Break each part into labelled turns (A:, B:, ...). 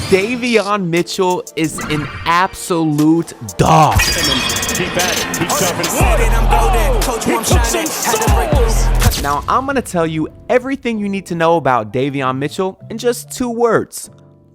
A: Davion Mitchell is an absolute dog. Now, I'm going to tell you everything you need to know about Davion Mitchell in just 2 words.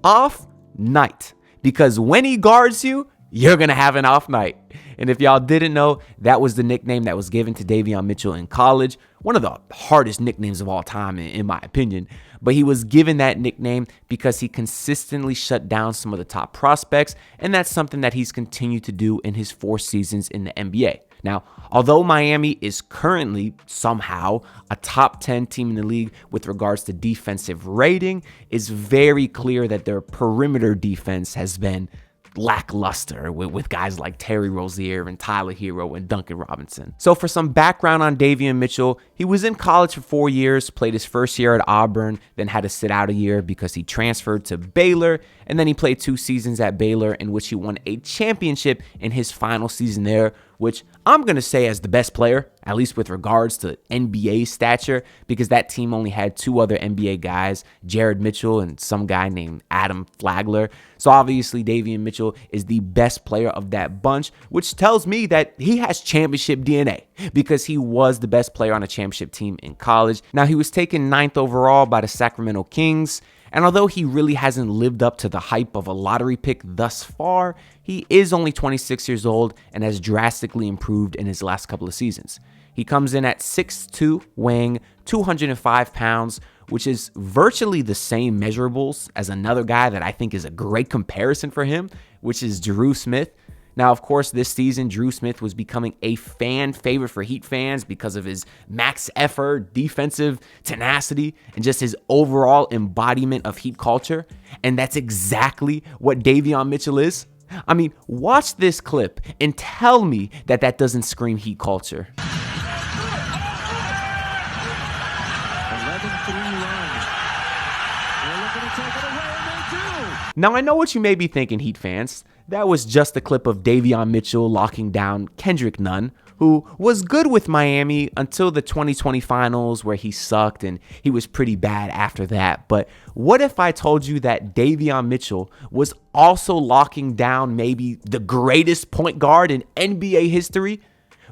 A: Off night. Because when he guards you, you're going to have an off night. And if y'all didn't know, that was the nickname that was given to Davion Mitchell in college. One of the hardest nicknames of all time, in my opinion. But he was given that nickname because he consistently shut down some of the top prospects, and that's something that he's continued to do in his 4 seasons in the NBA. Now, although Miami is currently somehow a top 10 team in the league with regards to defensive rating, it's very clear that their perimeter defense has been lackluster with guys like Terry Rozier and Tyler Hero and Duncan Robinson. So for some background on Davion Mitchell, he was in college for 4 years, played his first year at Auburn, then had to sit out a year because he transferred to Baylor, and then he played 2 seasons at Baylor in which he won a championship in his final season there, which I'm going to say as the best player, at least with regards to NBA stature, because that team only had 2 other NBA guys, Jared Mitchell and some guy named Adam Flagler. So obviously Davion Mitchell is the best player of that bunch, which tells me that he has championship DNA because he was the best player on a championship team in college. Now, he was taken 9th overall by the Sacramento Kings. And although he really hasn't lived up to the hype of a lottery pick thus far, he is only 26 years old and has drastically improved in his last couple of seasons. He comes in at 6'2", weighing 205 pounds, which is virtually the same measurables as another guy that I think is a great comparison for him, which is Drew Smith. Now, of course, this season, Drew Smith was becoming a fan favorite for Heat fans because of his max effort, defensive tenacity, and just his overall embodiment of Heat culture. And that's exactly what Davion Mitchell is. I mean, watch this clip and tell me that that doesn't scream Heat culture.
B: 11-3 run. They're looking to take it away, and they do.
A: Now, I know what you may be thinking, Heat fans. That was just a clip of Davion Mitchell locking down Kendrick Nunn, who was good with Miami until the 2020 finals where he sucked and he was pretty bad after that. But what if I told you that Davion Mitchell was also locking down maybe the greatest point guard in NBA history?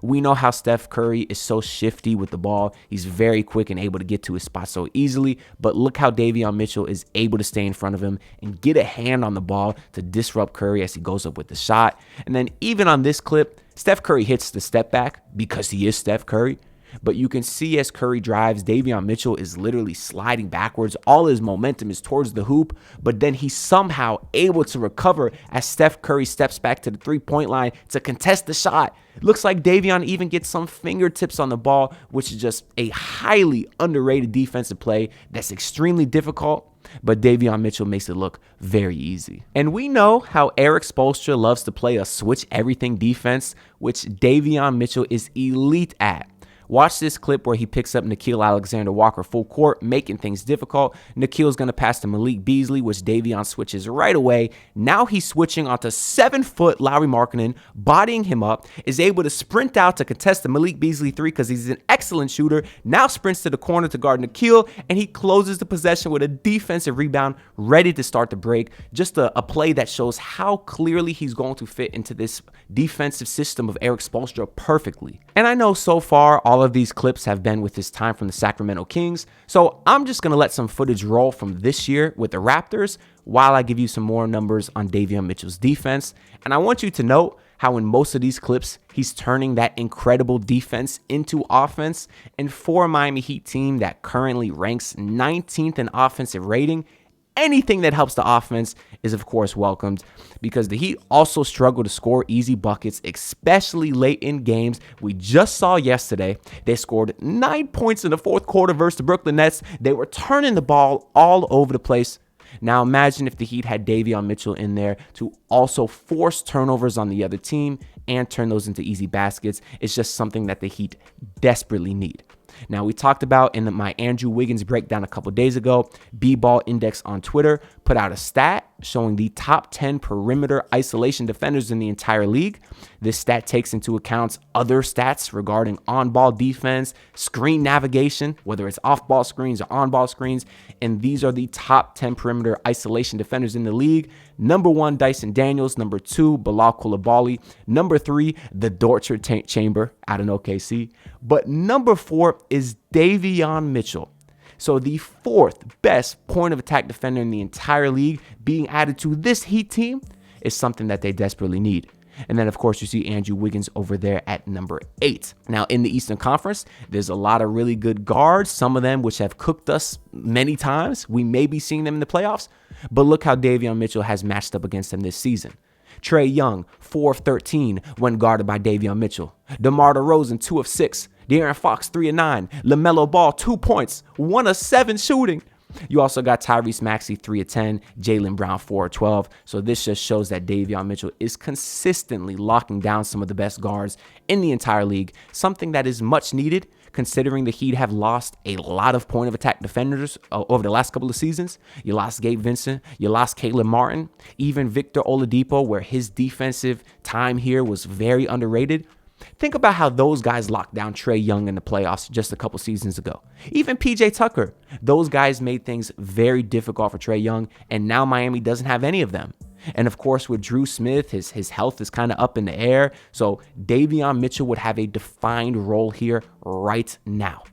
A: We know how Steph Curry is so shifty with the ball. He's very quick and able to get to his spot so easily. But look how Davion Mitchell is able to stay in front of him and get a hand on the ball to disrupt Curry as he goes up with the shot. And then even on this clip, Steph Curry hits the step back because he is Steph Curry. But you can see as Curry drives, Davion Mitchell is literally sliding backwards. All his momentum is towards the hoop, but then he's somehow able to recover as Steph Curry steps back to the 3-point line to contest the shot. It looks like Davion even gets some fingertips on the ball, which is just a highly underrated defensive play that's extremely difficult. But Davion Mitchell makes it look very easy. And we know how Eric Spoelstra loves to play a switch everything defense, which Davion Mitchell is elite at. Watch this clip where he picks up Nickeil Alexander-Walker full court, making things difficult. Nickeil's going to pass to Malik Beasley, which Davion switches right away. Now he's switching onto 7-foot Lauri Markkanen, bodying him up, is able to sprint out to contest the Malik Beasley 3 because he's an excellent shooter. Now sprints to the corner to guard Nickeil, and he closes the possession with a defensive rebound, ready to start the break. Just a play that shows how clearly he's going to fit into this defensive system of Eric Spoelstra perfectly. And I know so far all of these clips have been with his time from the Sacramento Kings, so I'm just going to let some footage roll from this year with the Raptors while I give you some more numbers on Davion Mitchell's defense. And I want you to note how in most of these clips, he's turning that incredible defense into offense. And for a Miami Heat team that currently ranks 19th in offensive rating, anything that helps the offense is, of course, welcomed because the Heat also struggle to score easy buckets, especially late in games. We just saw yesterday they scored 9 points in the 4th quarter versus the Brooklyn Nets. They were turning the ball all over the place. Now imagine if the Heat had Davion Mitchell in there to also force turnovers on the other team and turn those into easy baskets. It's just something that the Heat desperately need. Now, we talked about in my Andrew Wiggins breakdown a couple days ago, B-Ball Index on Twitter put out a stat showing the top 10 perimeter isolation defenders in the entire league. This stat takes into account other stats regarding on-ball defense, screen navigation, whether it's off-ball screens or on-ball screens, and these are the top 10 perimeter isolation defenders in the league. Number 1, Dyson Daniels. Number 2, Bilal Coulibaly. Number 3, the Torture Chamber out in OKC. But number 4 is Davion Mitchell. So the 4th best point of attack defender in the entire league being added to this Heat team is something that they desperately need. And then, of course, you see Andrew Wiggins over there at number 8. Now, in the Eastern Conference, there's a lot of really good guards, some of them which have cooked us many times. We may be seeing them in the playoffs, but look how Davion Mitchell has matched up against them this season. Trae Young, 4 of 13 when guarded by Davion Mitchell. DeMar DeRozan, 2 of 6. De'Aaron Fox, 3 of 9. LaMelo Ball, 2 points, 1 of 7 shooting. You also got Tyrese Maxey, 3 of 10. Jaylen Brown, 4 of 12. So this just shows that Davion Mitchell is consistently locking down some of the best guards in the entire league, something that is much needed considering the Heat have lost a lot of point of attack defenders over the last couple of seasons. You lost Gabe Vincent, you lost Caleb Martin, even Victor Oladipo, where his defensive time here was very underrated. Think about how those guys locked down Trae Young in the playoffs just a couple seasons ago. Even PJ Tucker, those guys made things very difficult for Trae Young, and now Miami doesn't have any of them. And of course, with Drew Smith, his health is kind of up in the air. So Davion Mitchell would have a defined role here right now.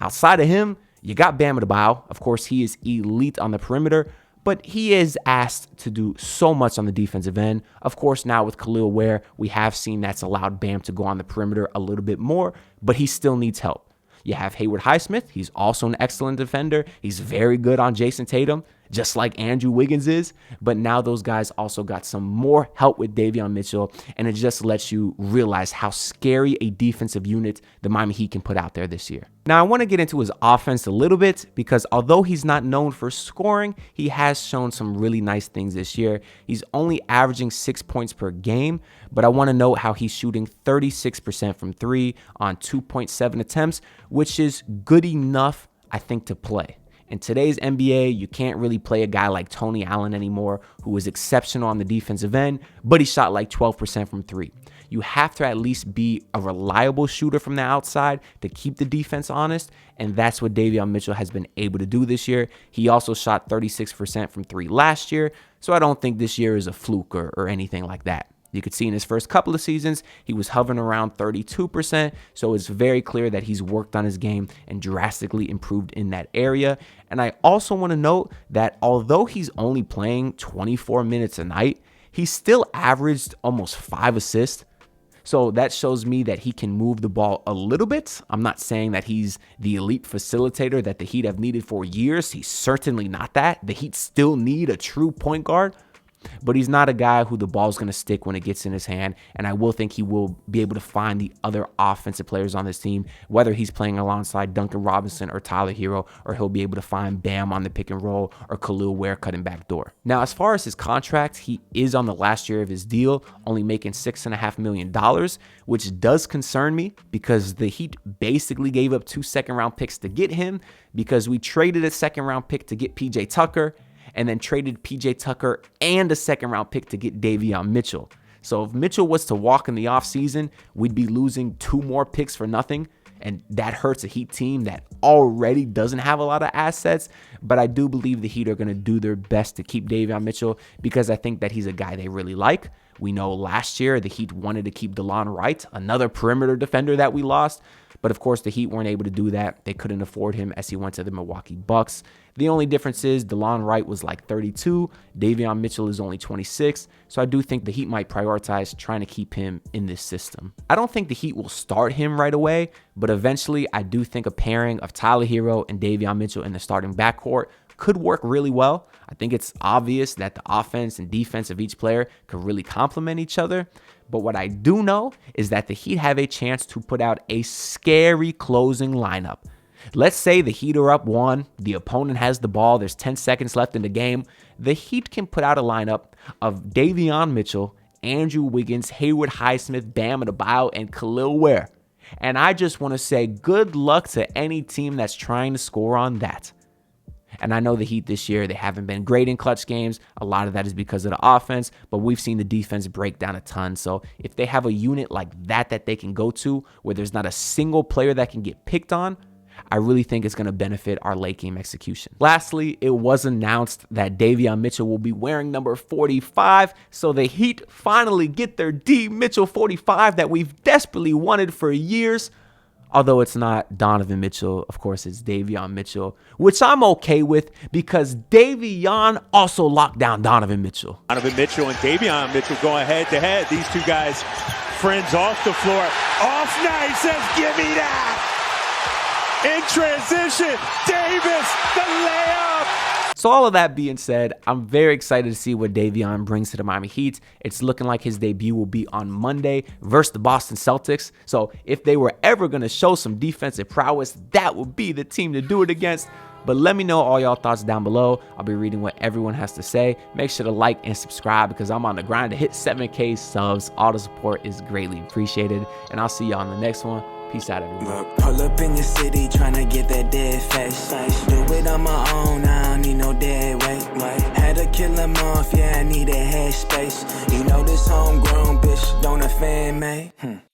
A: Outside of him, you got Bam Adebayo. Of course, he is elite on the perimeter, but he is asked to do so much on the defensive end. Of course, now with Khalil Ware, we have seen that's allowed Bam to go on the perimeter a little bit more, but he still needs help. You have Haywood Highsmith. He's also an excellent defender. He's very good on Jason Tatum, just like Andrew Wiggins is. But now those guys also got some more help with Davion Mitchell, and it just lets you realize how scary a defensive unit the Miami Heat can put out there this year. Now, I want to get into his offense a little bit because although he's not known for scoring, he has shown some really nice things this year. He's only averaging 6 points per game, but I want to note how he's shooting 36% from 3 on 2.7 attempts, which is good enough, I think, to play. In today's NBA, you can't really play a guy like Tony Allen anymore, who is exceptional on the defensive end, but he shot like 12% from 3. You have to at least be a reliable shooter from the outside to keep the defense honest, and that's what Davion Mitchell has been able to do this year. He also shot 36% from 3 last year, so I don't think this year is a fluke or anything like that. You could see in his first couple of seasons, he was hovering around 32%, so it's very clear that he's worked on his game and drastically improved in that area. And I also want to note that although he's only playing 24 minutes a night, he still averaged almost 5 assists. So that shows me that he can move the ball a little bit. I'm not saying that he's the elite facilitator that the Heat have needed for years. He's certainly not that. The Heat still need a true point guard. But he's not a guy who the ball's going to stick when it gets in his hand, and I will think he will be able to find the other offensive players on this team, whether he's playing alongside Duncan Robinson or Tyler Hero, or he'll be able to find Bam on the pick and roll or Khalil Ware cutting back door. Now, as far as his contract, he is on the last year of his deal, only making $6.5 million, which does concern me because the Heat basically gave up 2 second-round picks to get him because we traded a second-round pick to get PJ Tucker, and then traded PJ Tucker and a second-round pick to get Davion Mitchell. So if Mitchell was to walk in the offseason, we'd be losing 2 more picks for nothing, and that hurts a Heat team that already doesn't have a lot of assets. But I do believe the Heat are going to do their best to keep Davion Mitchell because I think that he's a guy they really like. We know last year the Heat wanted to keep DeLon Wright, another perimeter defender that we lost. But of course, the Heat weren't able to do that. They couldn't afford him as he went to the Milwaukee Bucks. The only difference is DeLon Wright was like 32. Davion Mitchell is only 26. So I do think the Heat might prioritize trying to keep him in this system. I don't think the Heat will start him right away, but eventually I do think a pairing of Tyler Hero and Davion Mitchell in the starting backcourt could work really well. I think it's obvious that the offense and defense of each player could really complement each other. But what I do know is that the Heat have a chance to put out a scary closing lineup. Let's say the Heat are up 1, the opponent has the ball, there's 10 seconds left in the game. The Heat can put out a lineup of Davion Mitchell, Andrew Wiggins, Haywood Highsmith, Bam Adebayo, and Khalil Ware. And I just want to say good luck to any team that's trying to score on that. And I know the Heat this year, they haven't been great in clutch games. A lot of that is because of the offense, but we've seen the defense break down a ton. So if they have a unit like that they can go to where there's not a single player that can get picked on, I really think it's going to benefit our late game execution. Lastly, it was announced that Davion Mitchell will be wearing number 45, so the Heat finally get their D Mitchell 45 that we've desperately wanted for years. Although it's not Donovan Mitchell, of course, it's Davion Mitchell, which I'm okay with because Davion also locked down Donovan Mitchell.
C: Donovan Mitchell and Davion Mitchell going head to head. These two guys, friends off the floor. Off night says, give me that. In transition, Davis, the layup.
A: So all of that being said, I'm very excited to see what Davion brings to the Miami Heat. It's looking like his debut will be on Monday versus the Boston Celtics. So if they were ever going to show some defensive prowess, that would be the team to do it against. But let me know all y'all thoughts down below. I'll be reading what everyone has to say. Make sure to like and subscribe because I'm on the grind to hit 7K subs. All the support is greatly appreciated. And I'll see y'all on the next one. Peace out, everyone.
D: Look, pull up in your city, tryna get that dead face. Do it on my own, I don't need no dead weight. Had to kill him off, yeah, I need a head space. You know this homegrown bitch, don't offend me.